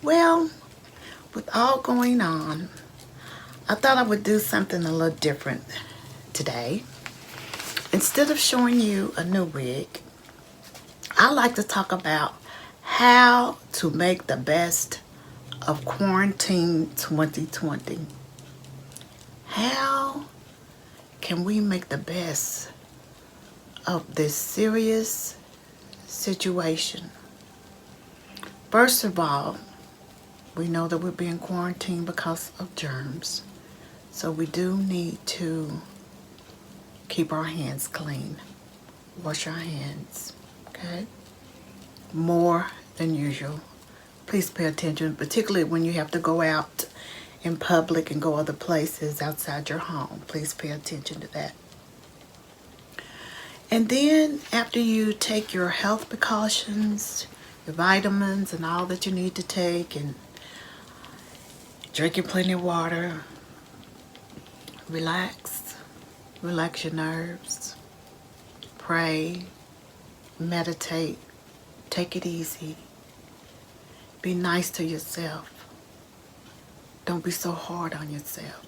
Well, with all going on, I thought I would do something a little different today. Instead of showing you a new wig, I like to talk about how to make the best of quarantine 2020. How can we make the best of this serious situation? First of all, we know that we're being quarantined because of germs. So we do need to keep our hands clean. Wash our hands, okay? More than usual. Please pay attention, particularly when you have to go out in public and go other places outside your home. Please pay attention to that. And then after you take your health precautions, your vitamins and all that you need to take, and drinking plenty of water, relax your nerves, pray, meditate, take it easy, be nice to yourself. Don't be so hard on yourself,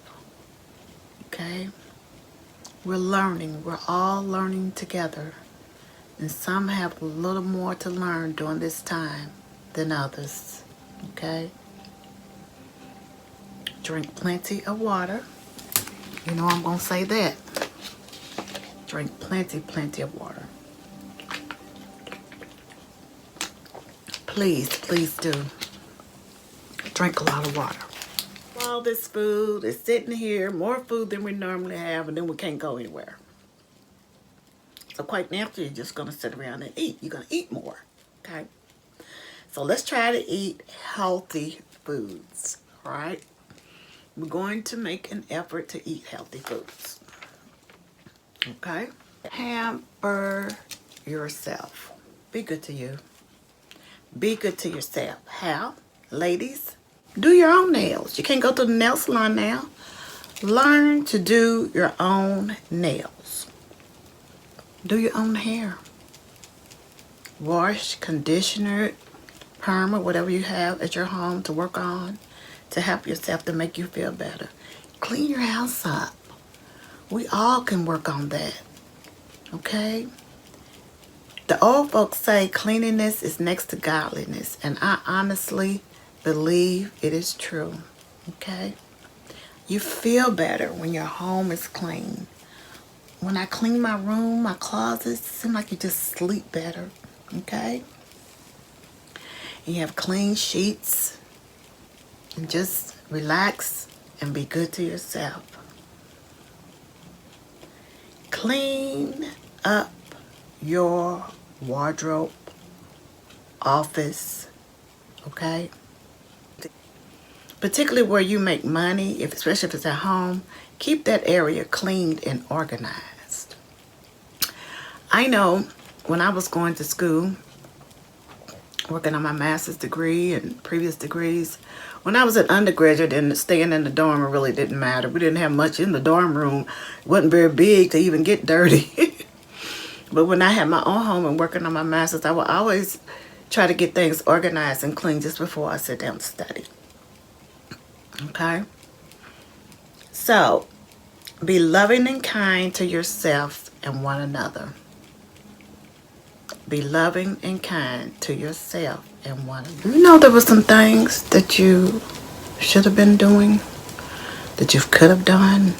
okay? We're learning, we're all learning together, and some have a little more to learn during this time than others, okay? Drink plenty of water. You know I'm gonna say that. Drink plenty of water. Please do. Drink a lot of water. All this food is sitting here, more food than we normally have, and then we can't go anywhere. So quite naturally, you're just gonna sit around and eat. You're gonna eat more, okay? So let's try to eat healthy foods, all right? We're going to make an effort to eat healthy foods. Okay? Pamper yourself. Be good to you. Be good to yourself. How? Ladies, do your own nails. You can't go to the nail salon now. Learn to do your own nails. Do your own hair. Wash, conditioner, perm, or whatever you have at your home to work on, to help yourself, to make you feel better. Clean your house up. We all can work on that, okay? The old folks say cleanliness is next to godliness, and I honestly believe it is true, okay? You feel better when your home is clean. When I clean my room, my closets, it seems like you just sleep better, okay? And you have clean sheets, and just relax and be good to yourself. Clean up your wardrobe, office, okay? Particularly where you make money, especially if it's at home, keep that area cleaned and organized. I know when I was going to school, working on my master's degree and previous degrees, when I was an undergraduate and staying in the dorm, it really didn't matter. We didn't have much in the dorm room. It wasn't very big to even get dirty. But when I had my own home and working on my master's, I would always try to get things organized and clean just before I sit down to study. Okay? So, be loving and kind to yourself and one another. Be loving and kind to yourself and one another. You know there were some things that you should have been doing, that you could have done,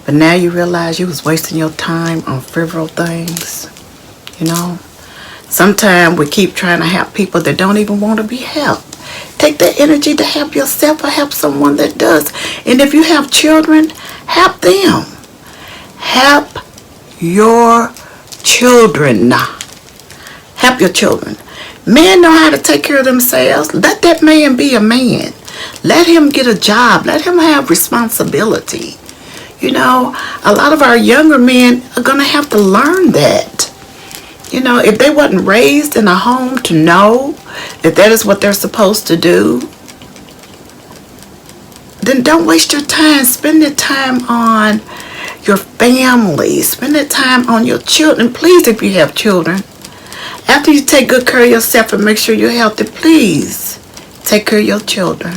but now you realize you was wasting your time on frivolous things, you know? Sometimes we keep trying to help people that don't even want to be helped. Take that energy to help yourself or help someone that does. And if you have children, help them. Help your children. Help your children. Men know how to take care of themselves. Let that man be a man. Let him get a job. Let him have responsibility. You know, a lot of our younger men are going to have to learn that. You know, if they wasn't raised in a home to know that that is what they're supposed to do, then don't waste your time. Spend your time on your family. Spend that time on your children. Please, if you have children, after you take good care of yourself and make sure you're healthy, please Take care of your children.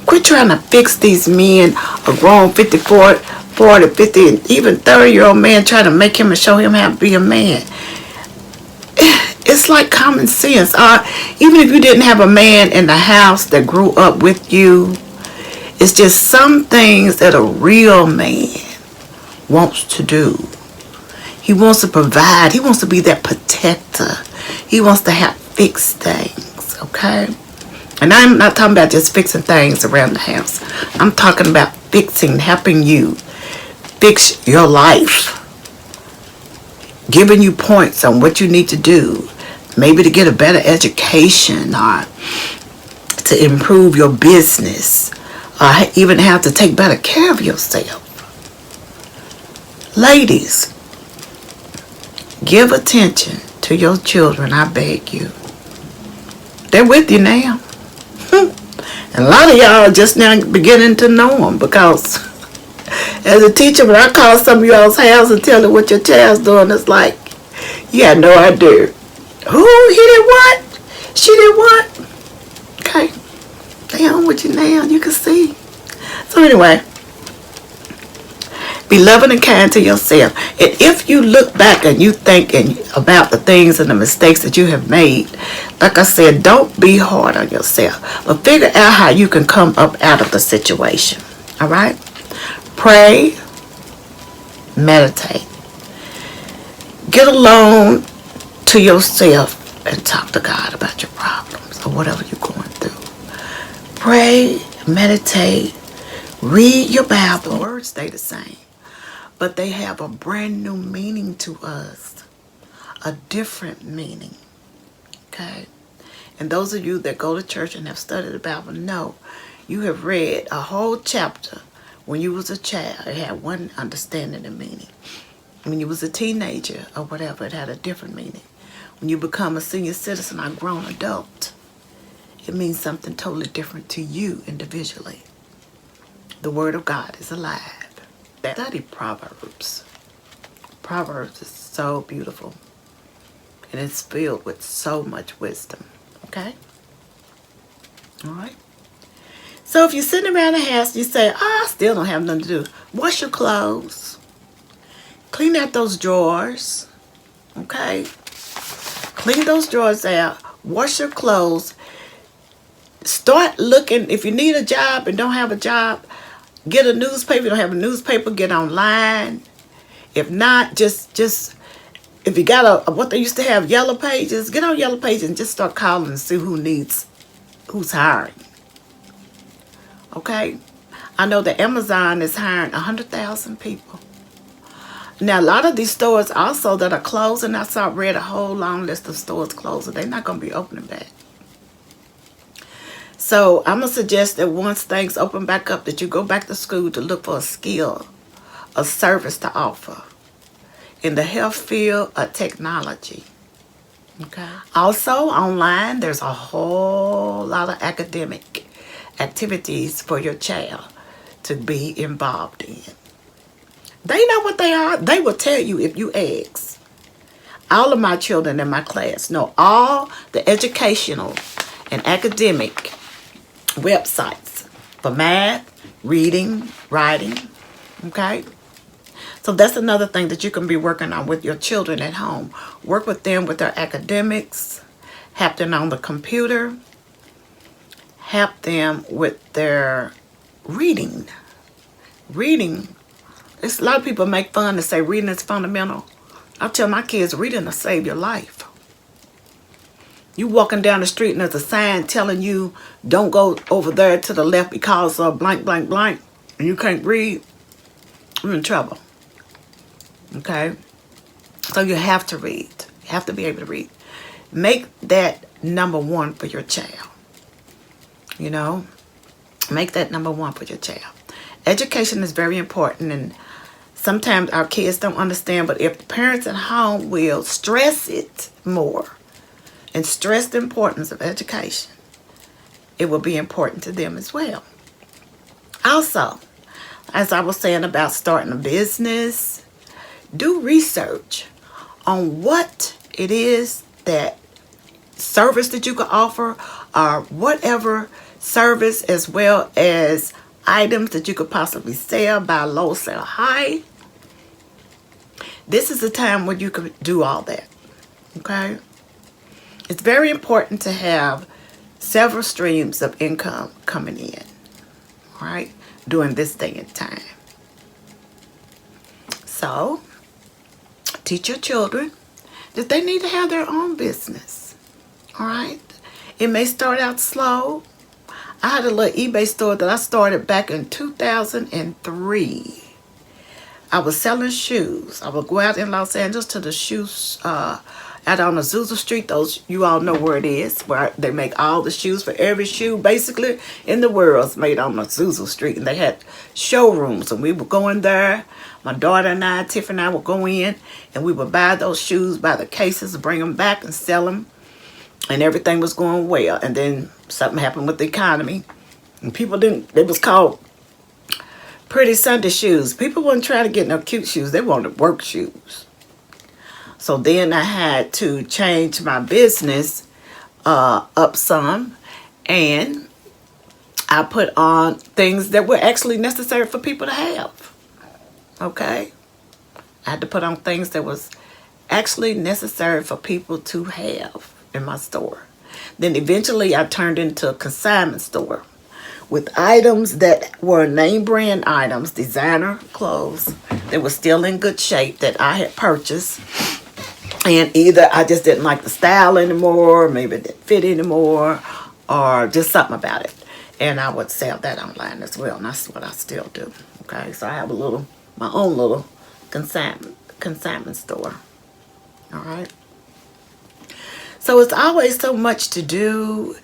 Quit trying to fix these men, a grown 54, 40, 50, and even 30-year-old man, trying to make him and show him how to be a man. It's like common sense. Even if you didn't have a man in the house that grew up with you, it's just some things that a real man wants to do. He wants to provide. He wants to be that protector. He wants to have fixed things, okay? And I'm not talking about just fixing things around the house. I'm talking about fixing, helping you fix your life. Giving you points on what you need to do. Maybe to get a better education or to improve your business. Or even how to take better care of yourself. Ladies, give attention to your children, I beg you. They're with you now. And a lot of y'all are just now beginning to know them, because as a teacher, when I call some of y'all's house and tell them what your child's doing, it's like, you had no idea. Who? He did what? She did what? Okay. They on with you now. You can see. So anyway, be loving and kind to yourself. And if you look back and you think about the things and the mistakes that you have made, like I said, don't be hard on yourself. But figure out how you can come up out of the situation. All right? Pray. Meditate. Get alone to yourself and talk to God about your problems or whatever you're going through. Pray. Meditate. Read your Bible. The words stay the same. But they have a brand new meaning to us. A different meaning. Okay? And those of you that go to church and have studied the Bible know you have read a whole chapter when you was a child. It had one understanding and meaning. When you was a teenager or whatever, it had a different meaning. When you become a senior citizen or grown adult, it means something totally different to you individually. The Word of God is alive. Study Proverbs. Proverbs is so beautiful. And it's filled with so much wisdom. Okay? Alright? So if you're sitting around the house and you say, I still don't have nothing to do. Wash your clothes. Clean out those drawers. Okay? Clean those drawers out. Wash your clothes. Start looking. If you need a job and don't have a job, get a newspaper. If you don't have a newspaper, get online. If not, just if you got what they used to have, Yellow Pages, get on Yellow Pages and just start calling and see who's hiring. Okay? I know that Amazon is hiring 100,000 people. Now, a lot of these stores also that are closing, I read a whole long list of stores closing. They're not going to be opening back. So I'm going to suggest that once things open back up, that you go back to school to look for a skill, a service to offer in the health field or technology. Okay. Also, online, there's a whole lot of academic activities for your child to be involved in. They know what they are. They will tell you if you ask. All of my children in my class know all the educational and academic websites for math, reading, writing. Okay? So that's another thing that you can be working on with your children at home. Work with them with their academics. Help them on the computer. Help them with their reading. Reading. A lot of people make fun and say reading is fundamental. I tell my kids reading will save your life. You walking down the street and there's a sign telling you don't go over there to the left because of blank, blank, blank, and you can't read, you're in trouble. Okay? So you have to read. You have to be able to read. Make that number one for your child. You know? Make that number one for your child. Education is very important, and sometimes our kids don't understand, but if the parents at home will stress it more and stress the importance of education, it will be important to them as well. Also, as I was saying about starting a business, do research on what it is that service that you can offer or whatever service as well as items that you could possibly sell, buy low, sell high. This is the time where you could do all that. Okay? It's very important to have several streams of income coming in. All right? During this day and time. So, teach your children that they need to have their own business. All right? It may start out slow. I had a little eBay store that I started back in 2003. I was selling shoes. I would go out in Los Angeles to the shoes out on Azusa Street. Those, you all know where it is, where they make all the shoes for every shoe basically in the world is made on Azusa Street. And they had showrooms, and we would go in there. My daughter and I, Tiffany and I, would go in, and we would buy those shoes by the cases, bring them back and sell them. And everything was going well. And then something happened with the economy. And people didn't, it was called Pretty Sunday shoes. People weren't trying to get no cute shoes. They wanted work shoes. So then I had to change my business up some. And I put on things that were actually necessary for people to have. Okay? I had to put on things that was actually necessary for people to have in my store. Then eventually I turned into a consignment store with items that were name brand items, designer clothes that were still in good shape that I had purchased. And either I just didn't like the style anymore, maybe it didn't fit anymore, or just something about it. And I would sell that online as well, and that's what I still do. Okay, so I have my own little consignment store. All right. So it's always so much to do.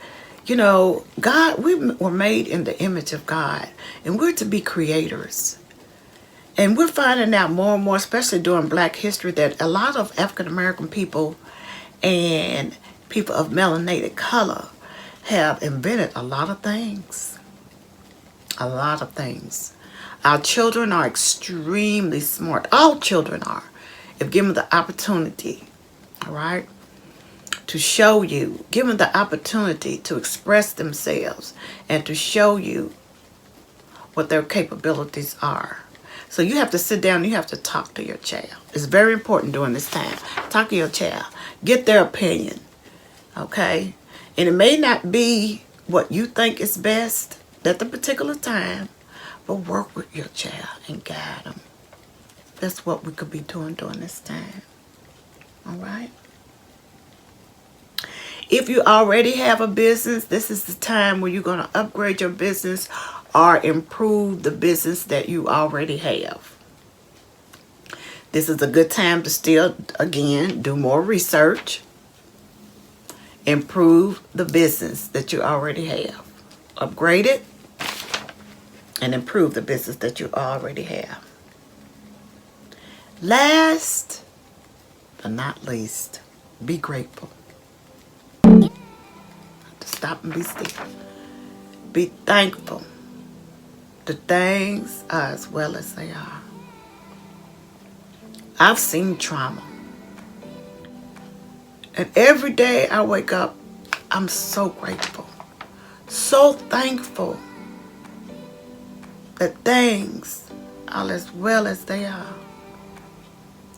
You know, God, we were made in the image of God, and we're to be creators. And we're finding out more and more, especially during Black history, that a lot of African American people and people of melanated color have invented a lot of things. A lot of things. Our children are extremely smart. All children are, if given the opportunity. All right? To show you, give them the opportunity to express themselves and to show you what their capabilities are. So you have to sit down and you have to talk to your child. It's very important during this time. Talk to your child. Get their opinion. Okay? And it may not be what you think is best at the particular time, but work with your child and guide them. That's what we could be doing during this time. All right? If you already have a business, this is the time where you're going to upgrade your business or improve the business that you already have. This is a good time to still, again, do more research. Improve the business that you already have. Upgrade it and improve the business that you already have. Last but not least, be grateful. Stop and be still. Be thankful. The things are as well as they are. I've seen trauma. And every day I wake up, I'm so grateful. So thankful that things are as well as they are.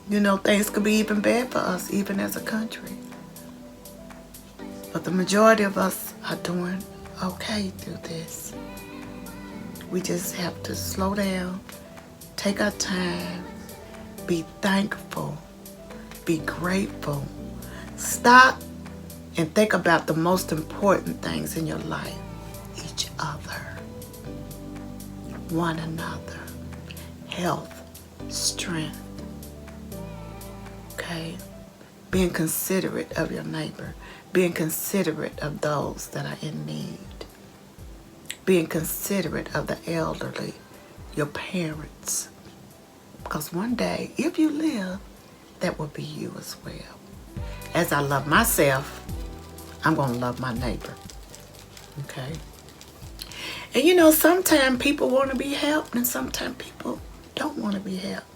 You know, things could be even bad for us, even as a country. But the majority of us are doing okay through this. We just have to slow down, take our time, be thankful, be grateful. Stop and think about the most important things in your life. Each other, one another, health, strength. Okay? Being considerate of your neighbor. Being considerate of those that are in need. Being considerate of the elderly, your parents. Because one day, if you live, that will be you as well. As I love myself, I'm going to love my neighbor. Okay? And you know, sometimes people want to be helped and sometimes people don't want to be helped.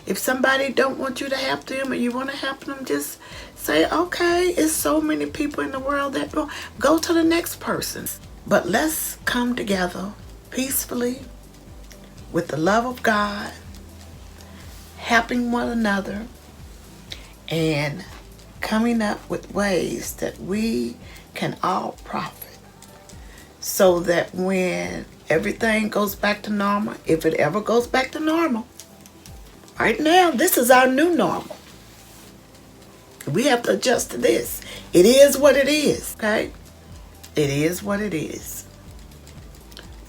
If somebody don't want you to help them or you want to help them, just say, okay, it's so many people in the world that will go to the next person. But let's come together peacefully with the love of God, helping one another, and coming up with ways that we can all profit, so that when everything goes back to normal, if it ever goes back to normal, right now, this is our new normal. We have to adjust to this. It is what it is, okay? It is what it is.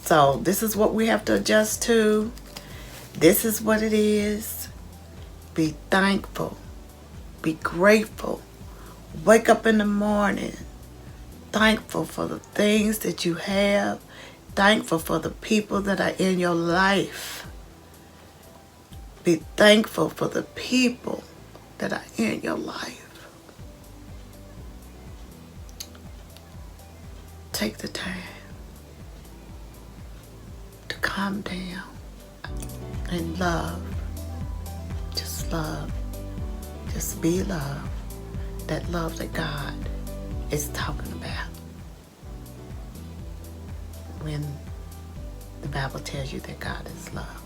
So this is what we have to adjust to. This is what it is. Be thankful. Be grateful. Wake up in the morning. Thankful for the things that you have. Thankful for the people that are in your life. Be thankful for the people that are in your life. Take the time to calm down and love. Just love. Just be love. That love that God is talking about. When the Bible tells you that God is love.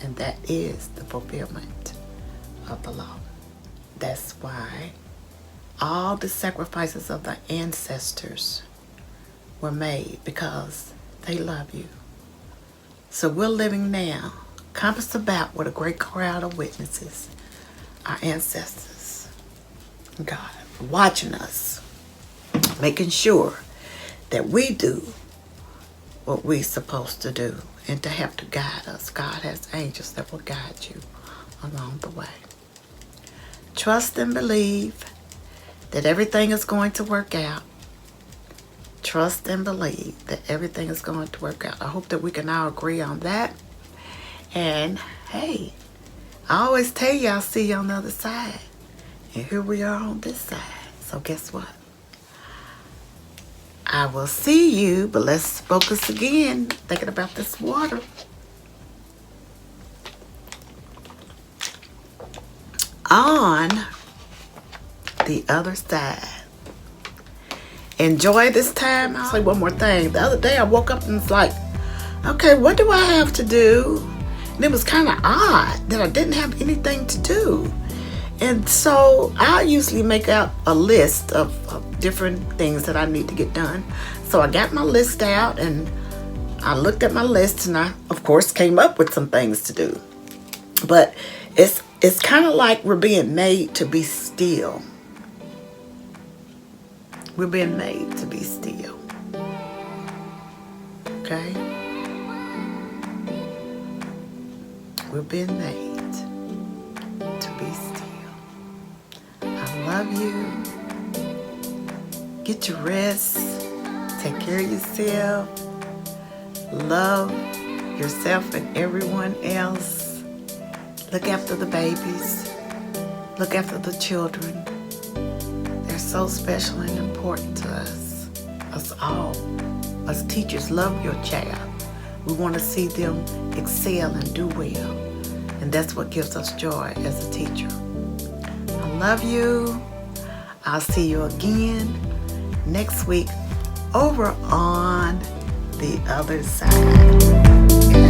And that is the fulfillment of the law. That's why all the sacrifices of the ancestors were made, because they love you. So we're living now, compassed about with a great crowd of witnesses, our ancestors, God, watching us, making sure that we do what we're supposed to do, and to help to guide us. God has angels that will guide you along the way. Trust and believe that everything is going to work out. Trust and believe that everything is going to work out. I hope that we can all agree on that. And hey, I always tell you I'll see you on the other side. And here we are on this side. So guess what? I will see you, but let's focus again, thinking about this water. On the other side. Enjoy this time. I'll say one more thing. The other day I woke up and was like, okay, what do I have to do? And it was kind of odd that I didn't have anything to do. And so I usually make out a list of different things that I need to get done. So I got my list out and I looked at my list, and I, of course, came up with some things to do. But it's kind of like we're being made to be still. We're being made to be still. Okay? We're being made to be still. I love you. Get your rest. Take care of yourself. Love yourself and everyone else. Look after the babies. Look after the children. They're so special and important to us. Us all. Us teachers love your child. We want to see them excel and do well. And that's what gives us joy as a teacher. I love you. I'll see you again next week over on the other side.